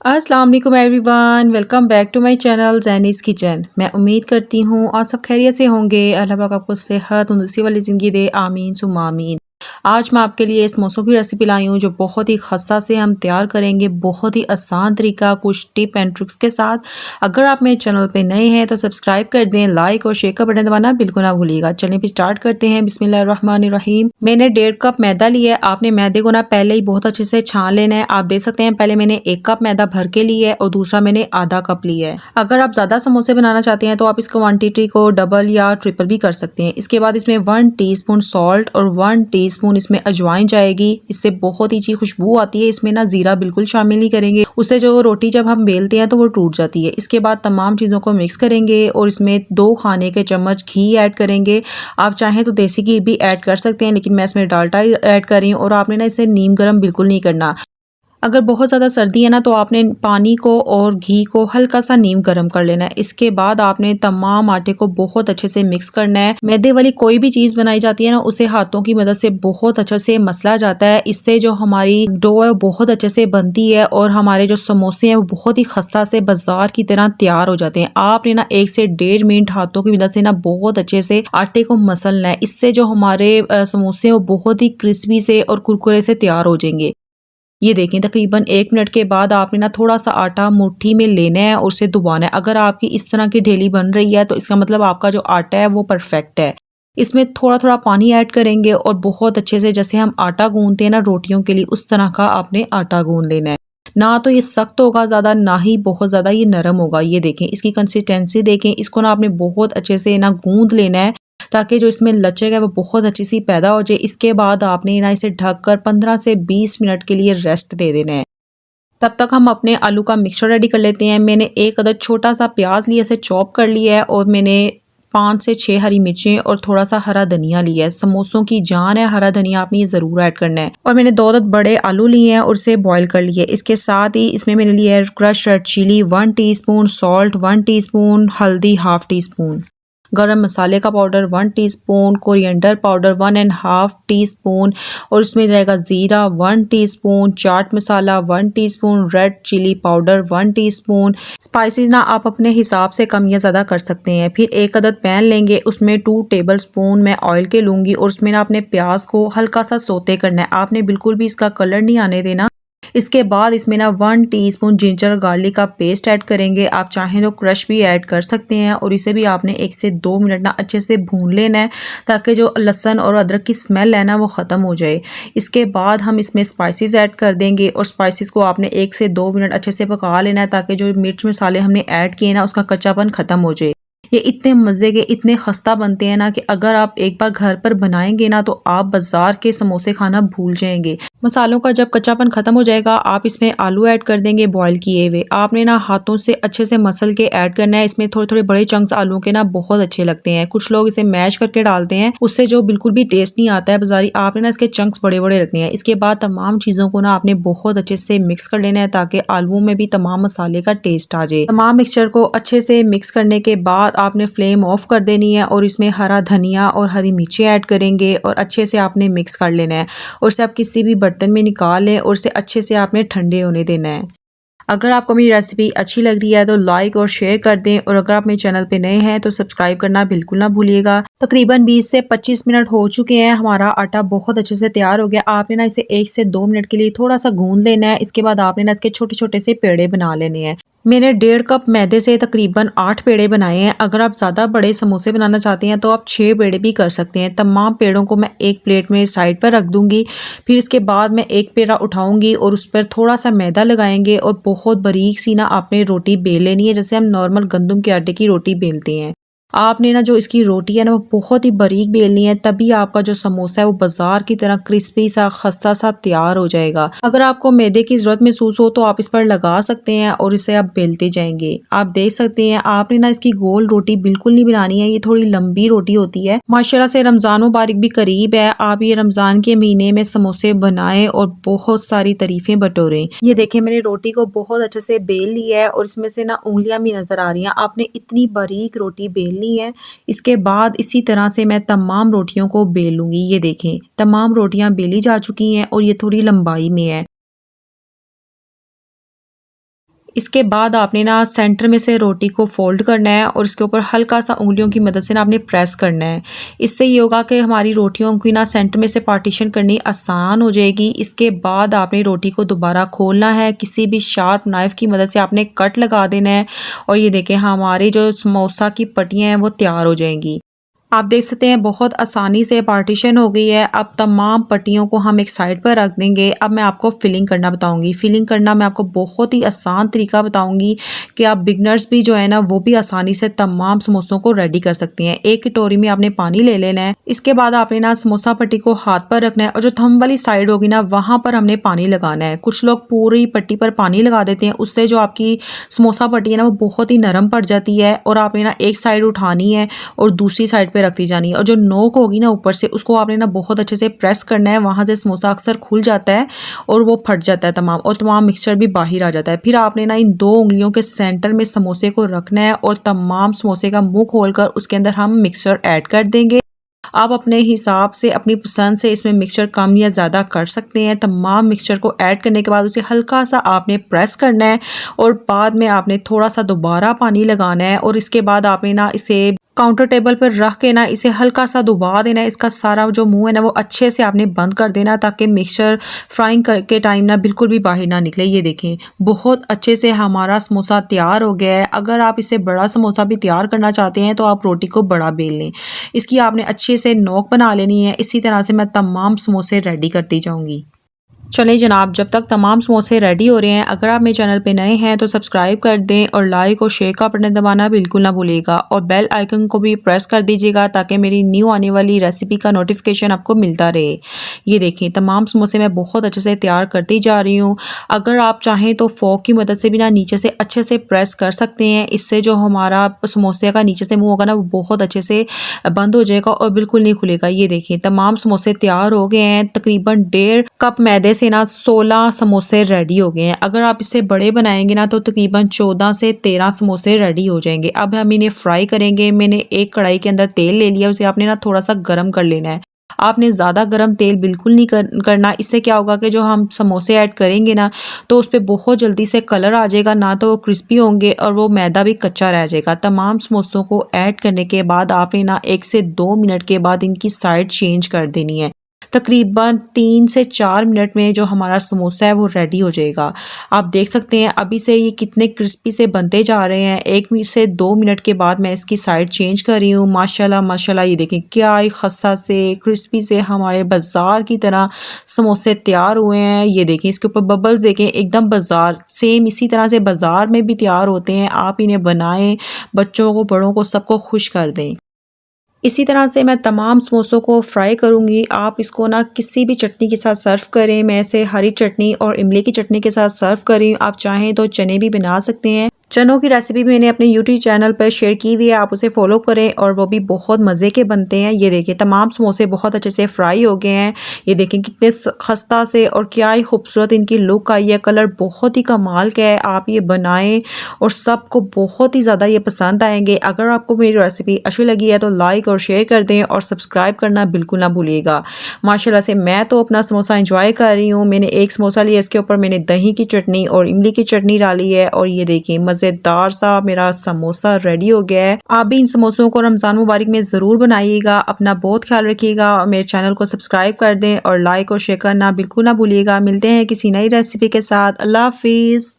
अस्सलाम वालेकुम everyone, welcome back to my channel Zaini's Kitchen. मैं उम्मीद करती हूँ आप सब खैरियत से होंगे। अल्लाह पाक आपको सेहत तंदुरुस्ती वाली ज़िंदगी दे, आमीन सुम्मा आमीन। आज मैं आपके लिए समोसों की रेसिपी लाई हूँ जो बहुत ही खस्ता से हम तैयार करेंगे, बहुत ही आसान तरीका, कुछ टिप एंड ट्रिक्स के साथ। अगर आप मेरे चैनल पे नए हैं तो सब्सक्राइब कर दें, लाइक और शेयर का बटन दबाना बिल्कुल ना भूलिएगा। चलिए फिर स्टार्ट करते हैं। बिस्मिल्लाहिर्रहमानिर्रहीम। मैंने 1.5 कप मैदा लिया है। आपने मैदे को ना पहले ही बहुत अच्छे से छान लेना है। आप देख सकते हैं पहले मैंने 1 कप मैदा भर के लिया है और दूसरा मैंने आधा कप लिया है। अगर आप ज़्यादा समोसे बनाना चाहते हैं तो आप इस क्वांटिटी को डबल या ट्रिपल भी कर सकते हैं। इसके बाद इसमें 1 टीस्पून सॉल्ट और 1 टीस्पून इसमें अजवाइन जाएगी। इससे बहुत ही अच्छी खुशबू आती है। इसमें ना जीरा बिल्कुल शामिल नहीं करेंगे, उससे जो रोटी जब हम बेलते हैं तो वो टूट जाती है। इसके बाद तमाम चीज़ों को मिक्स करेंगे और इसमें 2 खाने के चम्मच घी ऐड करेंगे। आप चाहें तो देसी घी भी ऐड कर सकते हैं, लेकिन मैं इसमें डालडा ऐड कर रही हूँ। और आपने ना इसे नीम गर्म बिल्कुल नहीं करना। अगर बहुत ज़्यादा सर्दी है ना तो आपने पानी को और घी को हल्का सा नीम गर्म कर लेना है। इसके बाद आपने तमाम आटे को बहुत अच्छे से मिक्स करना है। मैदे वाली कोई भी चीज़ बनाई जाती है ना उसे हाथों की मदद से बहुत अच्छे से मसला जाता है। इससे जो हमारी डो है बहुत अच्छे से बनती है और हमारे जो समोसे हैं वो बहुत ही खस्ता से बाजार की तरह तैयार हो जाते हैं। आपने ना 1 से 1.5 मिनट हाथों की मदद से ना बहुत अच्छे से आटे को मसलना है। इससे जो हमारे समोसे हैं वो बहुत ही क्रिस्पी से और कुरकुरे से तैयार हो जाएंगे। ये देखें तकरीबन 1 मिनट के बाद आपने ना थोड़ा सा आटा मुट्ठी में लेना है और उसे दबाना है। अगर आपकी इस तरह की ढेली बन रही है तो इसका मतलब आपका जो आटा है वो परफेक्ट है। इसमें थोड़ा थोड़ा पानी ऐड करेंगे और बहुत अच्छे से जैसे हम आटा गूंदते हैं ना रोटियों के लिए उस तरह का आपने आटा गूंद लेना है। ना तो ये सख्त होगा ज़्यादा, ना ही बहुत ज़्यादा ये नरम होगा। ये देखें इसकी कंसिस्टेंसी देखें। इसको ना आपने बहुत अच्छे से ना गूंद लेना है ताकि जो इसमें लचक है वो बहुत अच्छी सी पैदा हो जाए। इसके बाद आपने ना इसे ढककर 15 से 20 मिनट के लिए रेस्ट दे देना है। तब तक हम अपने आलू का मिक्सचर रेडी कर लेते हैं। मैंने एक अदद छोटा सा प्याज लिया, इसे चॉप कर लिया है और मैंने 5 से 6 हरी मिर्चें और थोड़ा सा हरा धनिया लिया है। समोसों की जान है हरा धनिया, आपने ये ज़रूर ऐड करना है। और मैंने 2 अदद बड़े आलू लिए हैं और उसे बॉईल कर लिया है। इसके साथ ही इसमें मैंने लिया है crush red chilli 1 teaspoon, salt 1 teaspoon, हल्दी हाफ टी स्पून, गरम मसाले का powder 1 teaspoon, coriander powder 1 and half teaspoon और इसमें जाएगा ज़ीरा 1 टीस्पून, चाट मसाला 1 teaspoon, red chilli powder 1 teaspoon. Spices ना आप अपने हिसाब से कम या ज़्यादा कर सकते हैं। फिर एक अदद पैन लेंगे, उसमें 2 टेबल स्पून मैं ऑयल के लूँगी और उसमें ना अपने प्याज को हल्का सा सोते करना है। आपने बिल्कुल भी इसका कलर नहीं आने देना। इसके बाद इसमें ना 1 टीस्पून जिंजर गार्लिक का पेस्ट ऐड करेंगे। आप चाहें तो क्रश भी ऐड कर सकते हैं और इसे भी आपने 1 से 2 मिनट ना अच्छे से भून लेना है ताकि जो लहसुन और अदरक की स्मेल है ना वो ख़त्म हो जाए। इसके बाद हम इसमें स्पाइसेस ऐड कर देंगे और स्पाइसेस को आपने 1 से 2 मिनट अच्छे से पका लेना है ताकि जो मिर्च मसाले हमने ऐड किए ना उसका कच्चापन ख़त्म हो जाए। ये इतने मज़े के, इतने खस्ता बनते हैं ना कि अगर आप एक बार घर पर बनाएंगे ना तो आप बाजार के समोसे खाना भूल जाएंगे। मसालों का जब कच्चापन खत्म हो जाएगा आप इसमें आलू ऐड कर देंगे बॉईल किए हुए। आपने ना हाथों से अच्छे से मसल के ऐड करना है। इसमें थोड़े थोड़े बड़े चंक्स आलू के ना बहुत अच्छे लगते हैं। कुछ लोग इसे मैश करके डालते हैं, उससे जो बिल्कुल भी टेस्ट नहीं आता है बाजारी। आपने ना इसके चंक्स बड़े बड़े रखने हैं। इसके बाद तमाम चीज़ों को ना आपने बहुत अच्छे से मिक्स कर लेना है ताकि आलूओं में भी तमाम मसाले का टेस्ट आ जाए। तमाम मिक्सचर को अच्छे से मिक्स करने के बाद आपने फ्लेम ऑफ कर देनी है और इसमें हरा धनिया और हरी मिर्चें ऐड करेंगे और अच्छे से आपने मिक्स कर लेना है और इसे आप किसी भी बर्तन में निकाल लें और इसे अच्छे से आपने ठंडे होने देना है। अगर आपको मेरी रेसिपी अच्छी लग रही है तो लाइक और शेयर कर दें और अगर आप मेरे चैनल पे नए हैं तो सब्सक्राइब करना बिल्कुल ना भूलिएगा। तकरीबन 20 से 25 मिनट हो चुके हैं। हमारा आटा बहुत अच्छे से तैयार हो गया। आपने ना इसे 1 से 2 मिनट के लिए थोड़ा सा गूंद लेना है। इसके बाद आपने ना इसके छोटे छोटे से पेड़े बना लेने हैं। मैंने 1.5 कप मैदे से तकरीबन 8 पेड़े बनाए हैं। अगर आप ज़्यादा बड़े समोसे बनाना चाहते हैं तो आप 6 पेड़े भी कर सकते हैं। तमाम पेड़ों को मैं एक प्लेट में साइड पर रख दूंगी। फिर इसके बाद मैं एक पेड़ा उठाऊंगी और उस पर थोड़ा सा मैदा लगाएंगे और बहुत बारीक सी ना आपने रोटी बेल लेनी है, जैसे हम नॉर्मल गंदम के आटे की रोटी बेलते हैं। आपने ना जो इसकी रोटी है ना वो बहुत ही बारीक बेलनी है, तभी आपका जो समोसा है वो बाजार की तरह क्रिस्पी सा खस्ता सा तैयार हो जाएगा। अगर आपको मैदे की जरूरत महसूस हो तो आप इस पर लगा सकते हैं और इसे आप बेलते जाएंगे। आप देख सकते हैं आपने ना इसकी गोल रोटी बिल्कुल नहीं बनानी है, ये थोड़ी लंबी रोटी होती है। माशाल्लाह से रमजान मुबारक भी करीब है। आप ये रमजान के महीने में समोसे बनाएं और बहुत सारी तारीफें बटोरें। ये देखें मैंने रोटी को बहुत अच्छे से बेल लिया है और इसमें से ना उंगलियां भी नजर आ रही हैं। आपने इतनी बारीक रोटी बेल है। इसके बाद इसी तरह से मैं तमाम रोटियों को बेल लूंगी। ये देखें तमाम रोटियां बेली जा चुकी हैं और ये थोड़ी लंबाई में है। इसके बाद आपने ना सेंटर में से रोटी को फोल्ड करना है और इसके ऊपर हल्का सा उंगलियों की मदद से ना आपने प्रेस करना है। इससे ये होगा कि हमारी रोटियों की ना सेंटर में से पार्टीशन करनी आसान हो जाएगी। इसके बाद आपने रोटी को दोबारा खोलना है, किसी भी शार्प नाइफ़ की मदद से आपने कट लगा देना है और ये देखें हमारी जो समोसा की पट्टियाँ हैं वो तैयार हो जाएंगी। आप देख सकते हैं बहुत आसानी से पार्टीशन हो गई है। अब तमाम पट्टियों को हम एक साइड पर रख देंगे। अब मैं आपको फिलिंग करना बताऊंगी। फिलिंग करना मैं आपको बहुत ही आसान तरीका बताऊंगी कि आप बिगनर्स भी जो है ना वो भी आसानी से तमाम समोसों को रेडी कर सकती हैं। एक कटोरी में आपने पानी ले लेना है। इसके बाद आपने ना समोसा पट्टी को हाथ पर रखना है और जो थंब वाली साइड होगी ना वहां पर हमने पानी लगाना है। कुछ लोग पूरी पट्टी पर पानी लगा देते हैं, उससे जो आपकी समोसा पट्टी है ना वो बहुत ही नरम पड़ जाती है और आपने ना एक साइड उठानी है और दूसरी साइड पे रखती जानी है और जो नोक होगी ना ऊपर से उसको आपने ना बहुत अच्छे से प्रेस करना है। वहां से समोसा अक्सर खुल जाता है और वो फट जाता है तमाम मिक्सचर भी बाहर आ जाता है। फिर आपने ना इन 2 उंगलियों के सेंटर में समोसे को रखना है और तमाम समोसे का मुंह खोलकर उसके अंदर हम मिक्सचर ऐड कर देंगे। आप अपने हिसाब से अपनी पसंद से इसमें मिक्सचर कम या ज़्यादा कर सकते हैं। तमाम मिक्सचर को ऐड करने के बाद उसे हल्का सा आपने प्रेस करना है और बाद में आपने थोड़ा सा दोबारा पानी लगाना है और इसके बाद आपने ना इसे काउंटर टेबल पर रख के ना इसे हल्का सा दबा देना है। इसका सारा जो मुंह है ना वो अच्छे से आपने बंद कर देना ताकि मिक्सचर फ्राइंग करके टाइम ना बिल्कुल भी बाहर ना निकले। ये देखें बहुत अच्छे से हमारा समोसा तैयार हो गया है। अगर आप इसे बड़ा समोसा भी तैयार करना चाहते हैं तो आप रोटी को बड़ा बेल लें। इसकी आपने अच्छे से नोक बना लेनी है। इसी तरह से मैं तमाम समोसे रेडी करती जाऊंगी। चलें जनाब, जब तक तमाम समोसे रेडी हो रहे हैं, अगर आप मेरे चैनल पे नए हैं तो सब्सक्राइब कर दें और लाइक और शेयर का बटन दबाना बिल्कुल ना भूलिएगा और बेल आइकन को भी प्रेस कर दीजिएगा ताकि मेरी न्यू आने वाली रेसिपी का नोटिफिकेशन आपको मिलता रहे। ये देखें तमाम समोसे मैं बहुत अच्छे से तैयार करती जा रही हूँ। अगर आप चाहें तो फोक की मदद से भी ना नीचे से अच्छे से प्रेस कर सकते हैं। इससे जो हमारा समोसे का नीचे से मुँह होगा ना वो बहुत अच्छे से बंद हो जाएगा और बिल्कुल नहीं खुलेगा। ये देखें तमाम समोसे तैयार हो गए हैं। तकरीबन 1.5 कप मैदे से ना 16 समोसे रेडी हो गए हैं। अगर आप इससे बड़े बनाएंगे ना तो तकरीबन 14 से 13 समोसे रेडी हो जाएंगे। अब हम इन्हें फ्राई करेंगे। मैंने एक कढ़ाई के अंदर तेल ले लिया, उसे आपने ना थोड़ा सा गर्म कर लेना है। आपने ज़्यादा गर्म तेल बिल्कुल नहीं करना। इससे क्या होगा कि जो हम समोसे ऐड करेंगे ना तो उस पर बहुत जल्दी से कलर आ जाएगा, ना तो वो क्रिस्पी होंगे और वो मैदा भी कच्चा रह जाएगा। तमाम समोसों को ऐड करने के बाद आपने ना 1 से 2 मिनट के बाद इनकी साइड चेंज कर देनी है। तकरीबन 3 से 4 मिनट में जो हमारा समोसा है वो रेडी हो जाएगा। आप देख सकते हैं अभी से ये कितने क्रिस्पी से बनते जा रहे हैं। 1 से 2 मिनट के बाद मैं इसकी साइड चेंज कर रही हूँ। माशाल्लाह माशाल्लाह ये देखें क्या ही खस्ता से क्रिस्पी से हमारे बाजार की तरह समोसे तैयार हुए हैं। ये देखें इसके ऊपर बबल्स देखें, एकदम बाजार सेम इसी तरह से बाजार में भी तैयार होते हैं। आप इन्हें बनाएं, बच्चों को बड़ों को सबको खुश कर दें। इसी तरह से मैं तमाम समोसों को फ्राई करूंगी। आप इसको ना किसी भी चटनी के साथ सर्व करें। मैं इसे हरी चटनी और इमली की चटनी के साथ सर्व करें। आप चाहें तो चने भी बना सकते हैं। चनों की रेसिपी मैंने अपने यूट्यूब चैनल पर शेयर की हुई है, आप उसे फॉलो करें और वो भी बहुत मज़े के बनते हैं। ये देखिए तमाम समोसे बहुत अच्छे से फ्राई हो गए हैं। ये देखें कितने खस्ता से और क्या ही खूबसूरत इनकी लुक आई है। कलर बहुत ही कमाल का है। आप ये बनाएं और सबको बहुत ही ज़्यादा ये पसंद आएंगे। अगर आपको मेरी रेसिपी अच्छी लगी है तो लाइक और शेयर कर दें और सब्सक्राइब करना बिल्कुल ना भूलिएगा। माशाल्लाह से मैं तो अपना समोसा इंजॉय कर रही हूँ। मैंने एक समोसा लिया, इसके ऊपर मैंने दही की चटनी और इमली की चटनी डाली है और ये देखिए मज़ेदार सा मेरा समोसा रेडी हो गया है। आप भी इन समोसों को रमज़ान मुबारक में ज़रूर बनाइएगा। अपना बहुत ख्याल रखिएगा और मेरे चैनल को सब्सक्राइब कर दें और लाइक और शेयर करना बिल्कुल ना भूलिएगा। मिलते हैं किसी नई रेसिपी के साथ। अल्लाह हाफिज़।